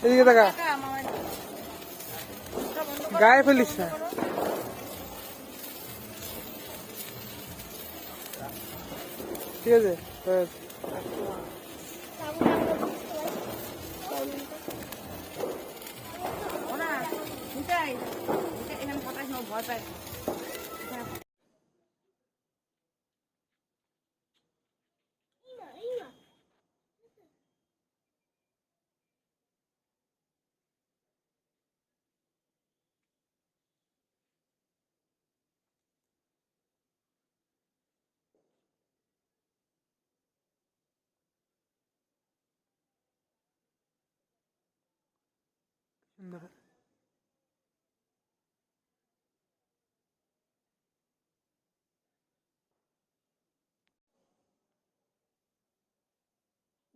এদিকে দেখা, গায়ে ফেলিস না। ঠিক আছে, ভয় পায়।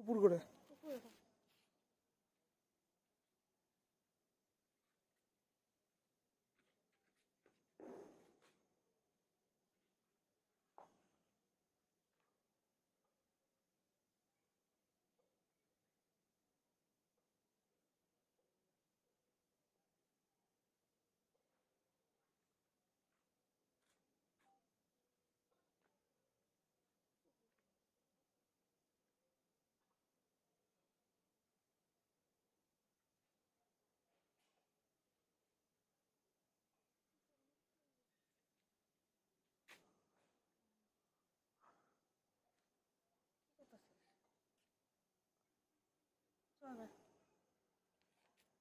উপর করে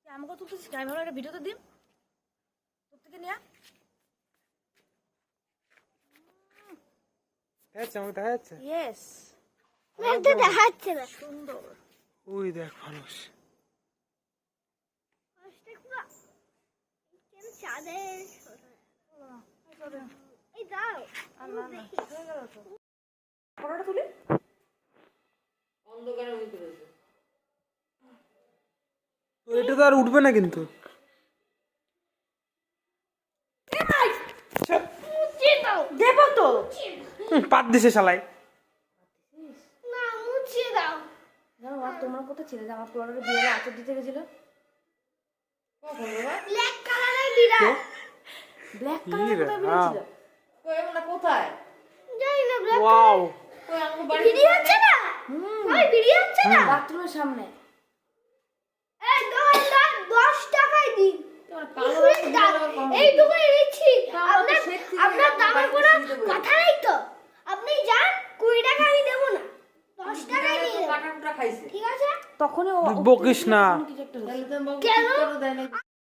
আমাকে তুলতেছিস, আমি ভাবলাম একটা ভিডিওতে দিন তোর থেকে নিয়ে। আমাকে দেখা যাচ্ছে? ইয়েস, দেখা যাচ্ছে না। সুন্দর। ওই দেখ মানুষ। এই দাও, ফটোটা তুলি। অন্ধকারের মধ্যে রয়েছে। তো এটা তো আর উঠবে না কিন্তু। দেবো তো। পাত দিছে শালাই। না মুছিয়ে দাও। জানো মা, তোমরা কোথায় ছিলে যে আমার পোলারের বিয়েলে আচার দিতে গেছিল? ব্ল্যাক কালারের বিড়াল। ব্ল্যাক কালারের কোথায় বেরিয়েছিল? কই আমরা কোথায়? জানি না ব্ল্যাক। ওয়াও, কই আমাকে বাড়ি ভিডিও হচ্ছে না? ওই ভিডিও হচ্ছে না? বাথরুমের সামনে। এই দোকানদার 10 টাকায় দিন। তোমার কালো সুইট দাও। এইটুকুই নিচ্ছি। আমাকে আপনার শেখ থেকে আপনার দামের কোনো দেবো। কথা নেই তো? আপনি যান, 20 টাকা আমি দেবো না। 10 টাকায় নিয়ে যান। কাটা কুটা খাইছে। ঠিক আছে? তখনই ও বকিস না। কিছু একটা তাহলে তুমি বাবু কেন? ঠিক করে দেয় না।